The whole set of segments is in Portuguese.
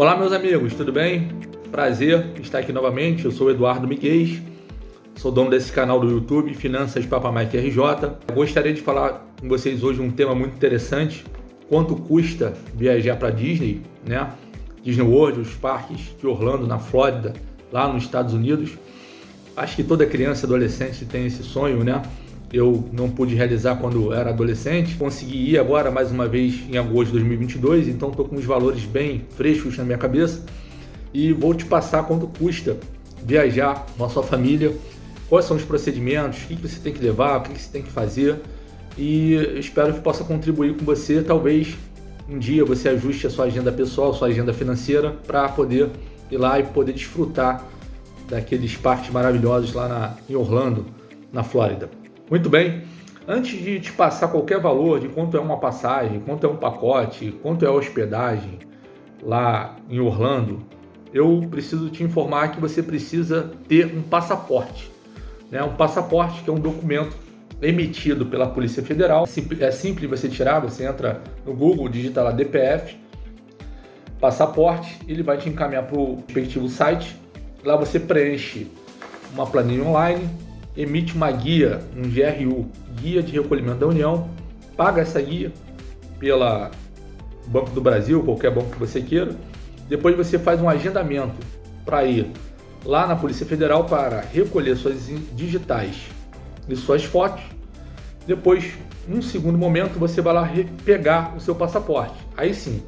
Olá, meus amigos, tudo bem? Prazer estar aqui novamente. Eu sou o Eduardo Miguel, sou dono desse canal do YouTube, Finanças Papa Mike RJ. Eu gostaria de falar com vocês hoje um tema muito interessante: quanto custa viajar para Disney, né? Disney World, os parques de Orlando, na Flórida, lá nos Estados Unidos. Acho que toda criança e adolescente tem esse sonho, né? Eu não pude realizar quando era adolescente, consegui ir agora mais uma vez em agosto de 2022, então estou com os valores bem frescos na minha cabeça e vou te passar quanto custa viajar com a sua família, quais são os procedimentos, o que você tem que levar, o que você tem que fazer, e espero que possa contribuir com você. Talvez um dia você ajuste a sua agenda pessoal, sua agenda financeira, para poder ir lá e poder desfrutar daqueles parques maravilhosos lá em Orlando, na Flórida. Muito bem, antes de te passar qualquer valor de quanto é uma passagem, quanto é um pacote, quanto é a hospedagem lá em Orlando, eu preciso te informar que você precisa ter um passaporte, né? Um passaporte que é um documento emitido pela Polícia Federal. É simples você tirar, você entra no Google, digita lá DPF, passaporte, ele vai te encaminhar para o respectivo site. Lá você preenche uma planilha online, emite uma guia, um GRU, Guia de Recolhimento da União, paga essa guia pela Banco do Brasil, qualquer banco que você queira. Depois você faz um agendamento para ir lá na Polícia Federal para recolher suas digitais e suas fotos. Depois, num segundo momento, você vai lá pegar o seu passaporte. Aí sim,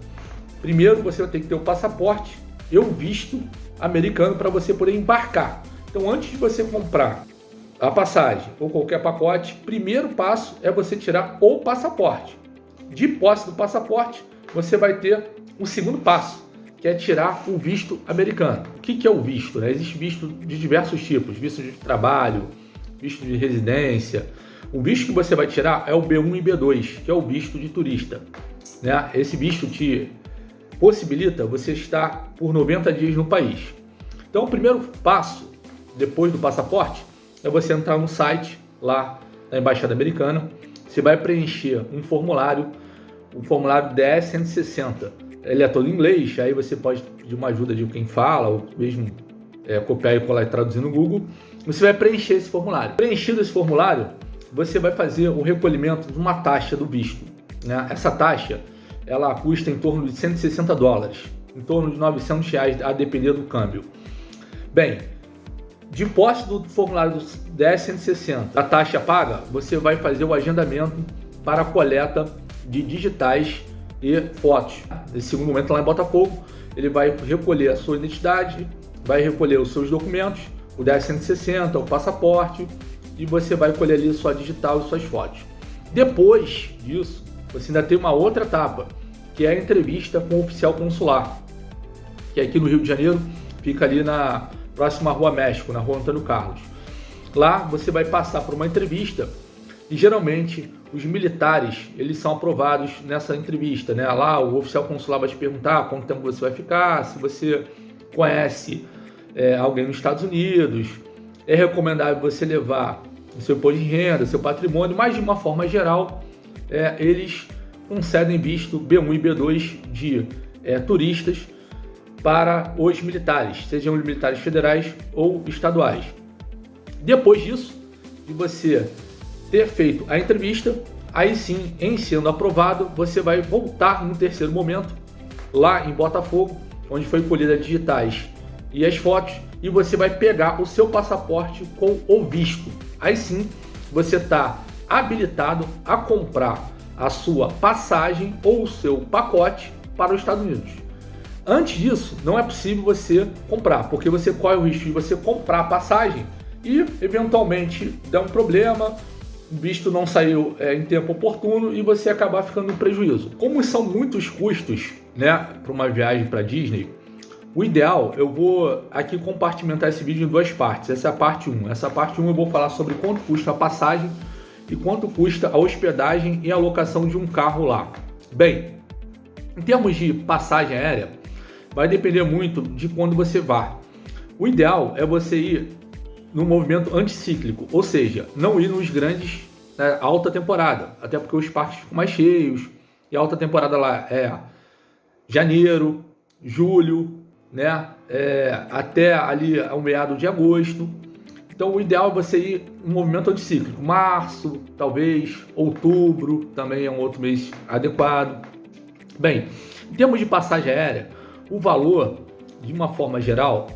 primeiro você vai ter que ter o passaporte e o visto americano para você poder embarcar. Então, antes de você comprar a passagem ou qualquer pacote, primeiro passo é você tirar o passaporte. De posse do passaporte, você vai ter o segundo passo, que é tirar o visto americano. O que é o visto, né? Existe visto de diversos tipos: visto de trabalho, visto de residência. O visto que você vai tirar é o B1 e B2, que é o visto de turista, né? Esse visto te possibilita você estar por 90 dias no país. Então, o primeiro passo, depois do passaporte, é você entrar no site lá da Embaixada Americana. Você vai preencher um formulário, o formulário DS-160. Ele é todo em inglês, aí você pode pedir uma ajuda de quem fala, ou mesmo copiar e colar e traduzir no Google. Você vai preencher esse formulário. Preenchido esse formulário, você vai fazer o recolhimento de uma taxa do visto, né? Essa taxa, ela custa em torno de $160, em torno de R$900, a depender do câmbio. Bem, de posse do formulário do DS-160, a taxa paga, você vai fazer o agendamento para a coleta de digitais e fotos. Nesse segundo momento, lá em Botafogo, ele vai recolher a sua identidade, vai recolher os seus documentos, o DS-160, o passaporte, e você vai colher ali sua digital e suas fotos. Depois disso, você ainda tem uma outra etapa, que é a entrevista com o oficial consular, que aqui no Rio de Janeiro fica ali na próxima Rua México, na Rua Antônio Carlos. Lá você vai passar por uma entrevista e geralmente os militares, eles são aprovados nessa entrevista, né? Lá o oficial consular vai te perguntar quanto tempo você vai ficar, se você conhece alguém nos Estados Unidos. É recomendável você levar o seu imposto de renda, seu patrimônio, mas de uma forma geral, eles concedem visto B1 e B2 de turistas para os militares, sejam os militares federais ou estaduais. Depois disso, de você ter feito a entrevista, aí sim, em sendo aprovado, você vai voltar no terceiro momento, lá em Botafogo, onde foi colhida as digitais e as fotos, e você vai pegar o seu passaporte com o visto. Aí sim, você está habilitado a comprar a sua passagem ou o seu pacote para os Estados Unidos. Antes disso, não é possível você comprar, porque você corre o risco de você comprar a passagem e, eventualmente, dar um problema, o visto não saiu em tempo oportuno e você acabar ficando em prejuízo. Como são muitos custos, né, para uma viagem para Disney, o ideal, eu vou aqui compartimentar esse vídeo em duas partes. Essa é a parte 1. Essa parte 1 eu vou falar sobre quanto custa a passagem e quanto custa a hospedagem e a locação de um carro lá. Bem, em termos de passagem aérea, vai depender muito de quando você vá. O ideal é você ir no movimento anticíclico, ou seja, não ir nos grandes, alta temporada, até porque os parques ficam mais cheios, e a alta temporada lá é janeiro, julho, né? Até ali ao meado de agosto. Então o ideal é você ir um movimento anticíclico. Março, talvez, outubro também é um outro mês adequado. Bem, em termos de passagem aérea, o valor, de uma forma geral,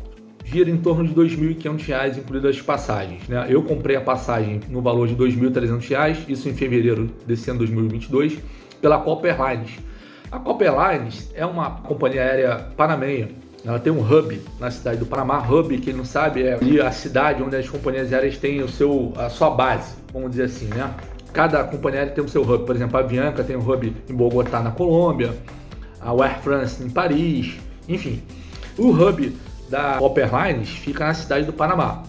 gira em torno de R$ 2.500, incluídas as passagens, né? Eu comprei a passagem no valor de R$ 2.300, isso em fevereiro desse ano 2022, pela Copa Airlines. A Copa Airlines é uma companhia aérea panamenha. Ela tem um hub na cidade do Panamá. Hub, quem não sabe, é ali a cidade onde as companhias aéreas têm a sua base, vamos dizer assim, né? Cada companhia aérea tem o seu hub. Por exemplo, a Avianca tem um hub em Bogotá, na Colômbia, a Air France em Paris, enfim. O hub da Copa Airlines fica na cidade do Panamá.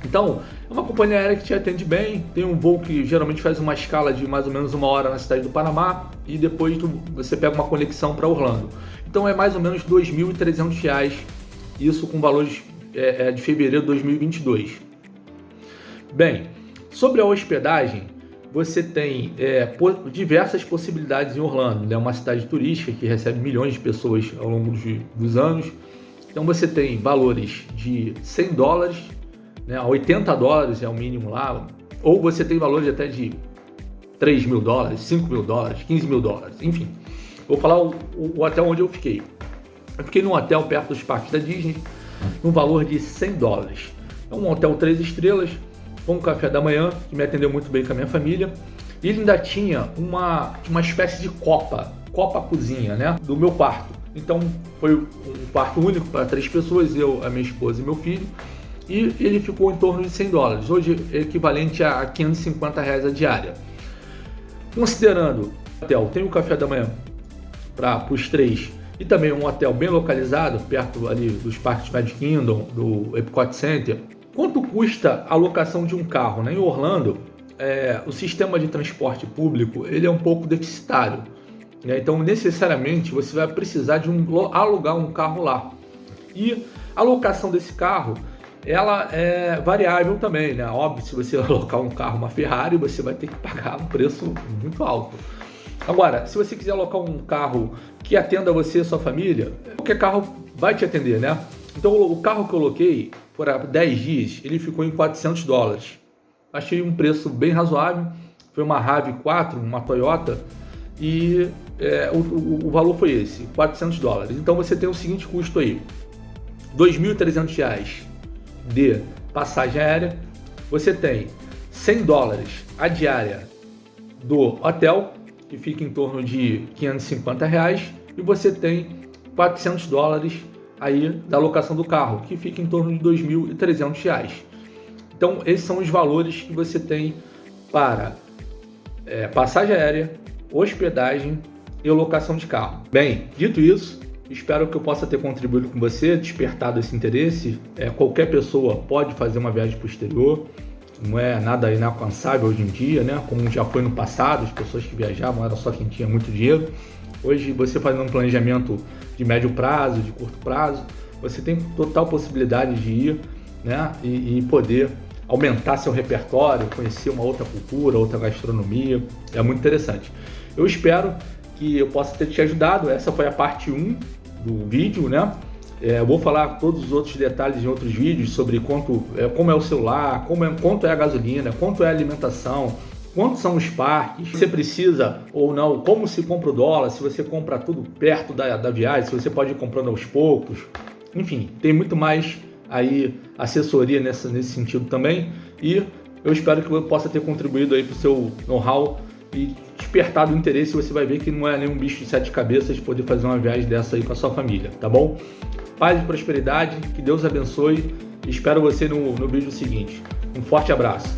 Então, é uma companhia aérea que te atende bem, tem um voo que geralmente faz uma escala de mais ou menos 1 hora na cidade do Panamá e depois você pega uma conexão para Orlando. Então é mais ou menos R$ 2.300, isso com valores de fevereiro de 2022. Bem, sobre a hospedagem, você tem diversas possibilidades em Orlando. É uma cidade turística que recebe milhões de pessoas ao longo dos anos. Então você tem valores de $100, né, $80 é o mínimo lá, ou você tem valores até de $3.000, $5.000, $15.000, enfim. Vou falar o hotel onde eu fiquei. Eu fiquei num hotel perto dos parques da Disney, num valor de $100. É um hotel 3 estrelas, com um café da manhã, que me atendeu muito bem com a minha família. E ele ainda tinha uma espécie de copa cozinha, né, do meu quarto. Então foi um quarto único para 3 pessoas, eu, a minha esposa e meu filho. E ele ficou em torno de $100, hoje é equivalente a R$ 550 a diária. Considerando o hotel tem o café da manhã para os 3 e também um hotel bem localizado, perto ali dos parques Magic Kingdom, do Epcot Center, quanto custa a locação de um carro, né? Em Orlando, o sistema de transporte público ele é um pouco deficitário, né? Então necessariamente você vai precisar de alugar um carro lá. E a locação desse carro ela é variável também, né? Óbvio, se você alocar um carro, uma Ferrari, você vai ter que pagar um preço muito alto. Agora, se você quiser alocar um carro que atenda você e sua família, qualquer carro vai te atender, né? Então, o carro que eu aloquei por 10 dias, ele ficou em $400. Achei um preço bem razoável. Foi uma RAV4, uma Toyota, e o valor foi esse, $400. Então, você tem o seguinte custo aí, R$ 2.300 de passagem aérea, você tem $100 a diária do hotel, que fica em torno de R$ 550, e você tem $400 aí da locação do carro, que fica em torno de R$ 2.300. Então esses são os valores que você tem para passagem aérea, hospedagem e locação de carro. Bem, dito isso, espero que eu possa ter contribuído com você, despertado esse interesse. Qualquer pessoa pode fazer uma viagem para o exterior, não é nada inalcançável hoje em dia, né? Como já foi no passado, as pessoas que viajavam era só quem tinha muito dinheiro. Hoje, você fazendo um planejamento de médio prazo, de curto prazo, você tem total possibilidade de ir, né? E poder aumentar seu repertório, conhecer uma outra cultura, outra gastronomia. É muito interessante. Eu espero que eu possa ter te ajudado. Essa foi a parte 1 do vídeo, né? Eu vou falar todos os outros detalhes em outros vídeos sobre como é o celular, quanto é a gasolina, quanto é a alimentação, quantos são os parques, se você precisa ou não, como se compra o dólar, se você compra tudo perto da viagem, se você pode ir comprando aos poucos. Enfim, tem muito mais aí assessoria nesse sentido também, e eu espero que eu possa ter contribuído aí para o seu know-how e despertado o interesse. Você vai ver que não é nenhum bicho de 7 cabeças de poder fazer uma viagem dessa aí com a sua família, tá bom? Paz e prosperidade, que Deus abençoe, e espero você no vídeo seguinte. Um forte abraço.